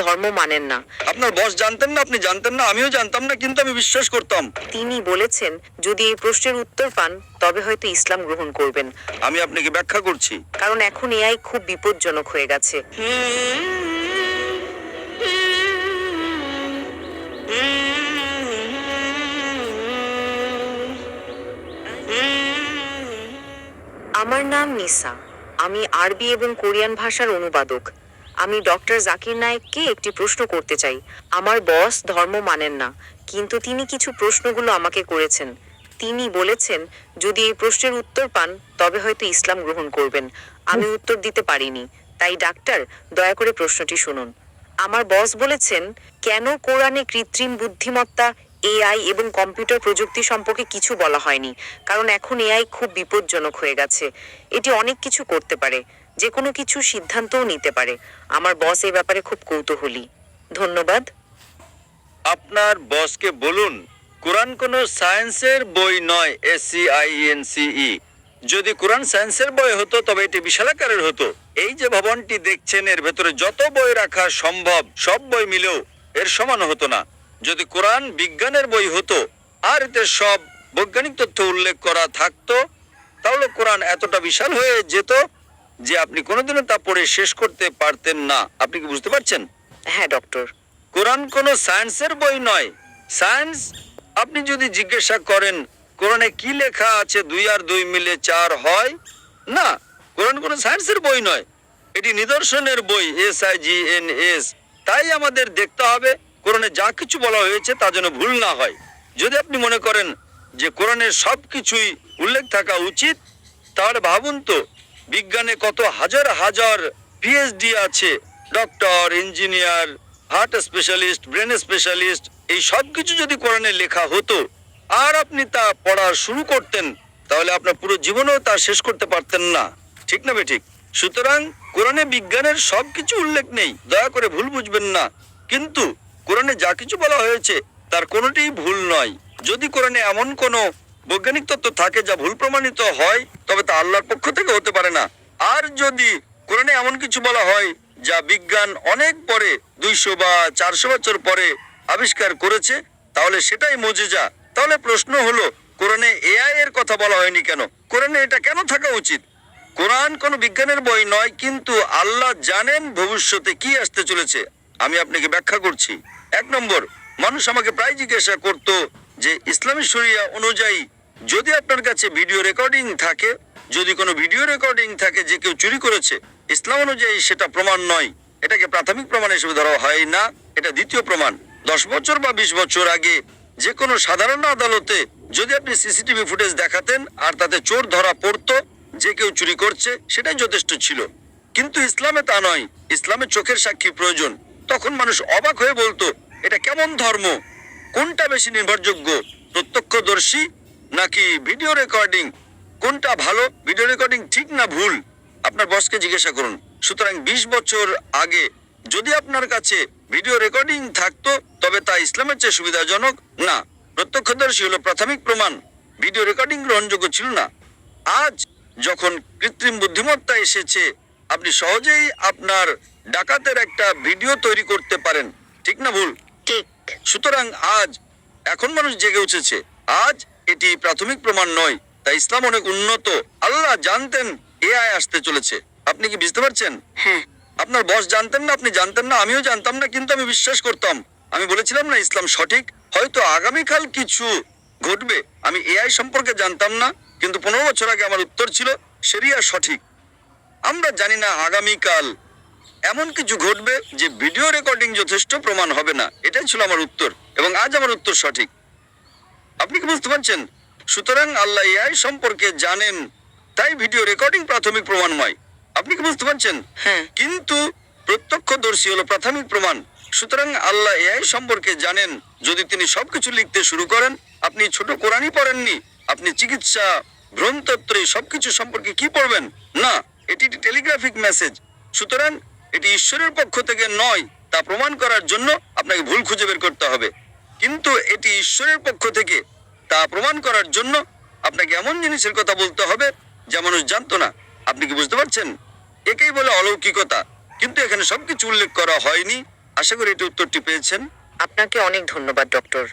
ধর্ম মানেন না। আপনার বস জানতেন না, আপনি জানতেন না, আমিও জানতাম না, কিন্তু আমি বিশ্বাস করতাম। তিনি বলেছেন যদি এই প্রশ্নের উত্তর পান তবে হয়তো ইসলাম গ্রহণ করবেন। আমি আপনাকে ব্যাখ্যা করছি। কারণ এখন এআই খুব বিপজ্জনক হয়ে গেছে। আমার নাম নিসা। আমি আরবি এবং কোরিয়ান ভাষার অনুবাদক। আমি ডক্টর জাকির নায়েককে একটি প্রশ্ন করতে চাই। আমার বস ধর্ম মানেন না, কিন্তু তিনি কিছু প্রশ্নগুলো আমাকে করেছেন। তিনি বলেছেন যদি এই প্রশ্নের উত্তর পান তবে হয়তো ইসলাম গ্রহণ করবেন। আমি উত্তর দিতে পারিনি। তাই ডাক্তার, দয়া করে প্রশ্নটি শুনুন। আমার বস বলেছেন কেন কোরআনে কৃত্রিম বুদ্ধিমত্তা, এআই এবং কম্পিউটার প্রযুক্তি সম্পর্কে কিছু বলা হয়নি। কারণ এখন এআই খুব বিপজ্জনক হয়ে গেছে। এটি অনেক কিছু করতে পারে, যে কোনো কিছু সিদ্ধান্তও নিতে পারে। আমার বস এই ব্যাপারে খুব কৌতূহলী। ধন্যবাদ। আপনার বসকে বলুন কোরআন কোনো সায়েন্সের বই নয়। SCIENCE। যদি কোরআন সায়েন্সের বই হতো তবে এটি বিশালাকারের হতো। এই যে ভবনটি দেখছেন এর ভেতরে যত বই রাখা সম্ভব সব বই মিলেও এর সমান হতো না। যদি কোরআন বিজ্ঞানের বই হতো আর এতে সব বৈজ্ঞানিক তথ্য উল্লেখ করা থাকতো তাহলে কোরআন এতটা বিশাল হয়ে যেত যে আপনি কোনোদিনও তা পড়ে শেষ করতে পারতেন না। আপনি কি বুঝতে পারছেন? হ্যাঁ ডক্টর। কোরআন কোনো সায়েন্সের বই নয়। সায়েন্স, আপনি যদি জিজ্ঞাসা করেন কোরআনে কি লেখা আছে 2 আর 2 মিলে 4 হয়, না, কোরআন কোনো সায়েন্সের বই নয়। এটি নিদর্শনের বই, SIGNS। তাই আমাদের দেখতে হবে কোরআনে যা কিছু বলা হয়েছে তা যেন ভুল না হয়। যদি আপনি মনে করেন যে কোরআনের সব কিছুই উল্লেখ থাকা উচিত, তাহলে ভাবুন তো বিজ্ঞানে কত হাজার হাজার PhD আছে, doctor, engineer, heart specialist, brain specialist. এই সব কিছু যদি কোরআনে লেখা হতো আর আপনি তা পড়া শুরু করতেন তাহলে আপনার পুরো জীবনেও তা শেষ করতে পারতেন না। ঠিক না বেঠিক? সুতরাং কোরআনে বিজ্ঞানের সব কিছু উল্লেখ নেই, দয়া করে ভুল বুঝবেন না। কিন্তু কোরআনে যা কিছু বলা হয়েছে তার কোনোটিই ভুল নয়। যদি কোরআনে এমন কোনো বৈজ্ঞানিক তত্ত্ব থাকে যা ভুল প্রমাণিত হয় তবে তা আল্লাহর পক্ষ থেকে হতে পারে না। আর যদি কোরআনে এমন কিছু বলা হয় যা বিজ্ঞান অনেক পরে 200 বা 400 বছর পরে আবিষ্কার করেছে তাহলে সেটাই মুজিজা। তাহলে প্রশ্ন হলো কোরআনে AI এর কথা বলা হয়নি কেন? কোরআনে এটা কেন থাকা উচিত? কোরআন কোনো বিজ্ঞানের বই নয়, কিন্তু আল্লাহ জানেন ভবিষ্যতে কি আসতে চলেছে। আমি আপনাকে ব্যাখ্যা করছি। 1 নম্বর, মানুষ আমাকে প্রায় জিজ্ঞাসা করত যে ইসলামী শরিয়া অনুযায়ী যদি আপনার কাছে ভিডিও রেকর্ডিং থাকে, যদি কোনো ভিডিও রেকর্ডিং থাকে যে কেউ চুরি করেছে, ইসলাম অনুযায়ী সেটা প্রমাণ নয়। এটাকে প্রাথমিক প্রমাণ হিসেবে ধরা হয় না, এটা দ্বিতীয় প্রমাণ। 10 বছর বা 20 বছর আগে যে কোনো সাধারণ আদালতে যদি আপনি সিসিটিভি ফুটেজ দেখাতেন আর তাতে চোর ধরা পড়তো যে কেউ চুরি করছে, সেটাই যথেষ্ট ছিল। কিন্তু ইসলামে তা নয়। ইসলামে চোখের সাক্ষী প্রয়োজন। তখন মানুষ অবাক হয়ে বলতো এটা কেমন ধর্ম? কোনটা বেশি নির্ভরযোগ্য, প্রত্যক্ষদর্শী নাকি ভিডিও রেকর্ডিং? কোনটা ভালো? ভিডিও রেকর্ডিং ঠিক না ভুল? আপনার বসকে জিজ্ঞাসা করুন। সুতরাং 20 বছর আগে যদি আপনার কাছে ভিডিও রেকর্ডিং থাকতো তবে তা ইসলামের চেয়ে সুবিধাজনক না। প্রত্যক্ষদর্শী হলো প্রাথমিক প্রমাণ, ভিডিও রেকর্ডিং গ্রহণযোগ্য ছিল না। আজ যখন কৃত্রিম বুদ্ধিমত্তা এসেছে আপনি সহজেই আপনার ডাকাতের একটা ভিডিও তৈরি করতে পারেন। ঠিক না ভুল? ঠিক। সুতরাং এখন মানুষ জেগে উঠেছে। আজ এটি প্রাথমিক প্রমাণ নয়। তাই ইসলাম অনেক উন্নত। আল্লাহ জানতেন AI আসতে চলেছে। আপনি কি বুঝতে পারছেন? হ্যাঁ। আপনার বস জানতেন না, আপনি জানতেন না, আমিও জানতাম না, কিন্তু আমি বিশ্বাস করতাম। আমি বলেছিলাম না ইসলাম সঠিক। হয়তো আগামীকাল কিছু ঘটবে। আমি AI সম্পর্কে জানতাম না, কিন্তু 15 বছর আগে আমার উত্তর ছিল শরিয়া সঠিক। আমরা জানি না আগামীকাল এমন কিছু ঘটবে যে ভিডিও রেকর্ডিং যথেষ্ট প্রমাণ হবে না। এটাই ছিল আমার উত্তর, এবং আজ আমার উত্তর সঠিক। আপনি কি বুঝতে পারছেন? সুতরাং আল্লাহ AI সম্পর্কে জানেন, তাই ভিডিও রেকর্ডিং প্রাথমিক প্রমাণ নয়। আপনি কি বুঝতে পারছেন? হ্যাঁ। কিন্তু প্রত্যক্ষদর্শী হলো প্রাথমিক প্রমাণ। সুতরাং আল্লাহ AI সম্পর্কে জানেন। যদি তিনি সবকিছু লিখতে শুরু করেন, আপনি ছোট কোরআনই পড়েননি, আপনি চিকিৎসা, ভ্রমতত্ত্ব সবকিছু সম্পর্কে কি পড়বেন? না, এটি টেলিগ্রাফিক মেসেজ। সুতরাং এটি ঈশ্বরের পক্ষ থেকে নয় তা প্রমাণ করার জন্য আপনাকে ভুল খুঁজে বের করতে হবে। কিন্তু এটি ঈশ্বরের পক্ষ থেকে তা প্রমাণ করার জন্য আপনাকে এমন জিনিসের কথা বলতে হবে যা মানুষ জানতো না। আপনি কি বুঝতে পারছেন? একেই বলে অলৌকিকতা। কিন্তু এখানে সবকিছু উল্লেখ করা হয়নি, আশা করি এটা উত্তরটি পেয়েছেন। আপনাকে অনেক ধন্যবাদ ডক্টর।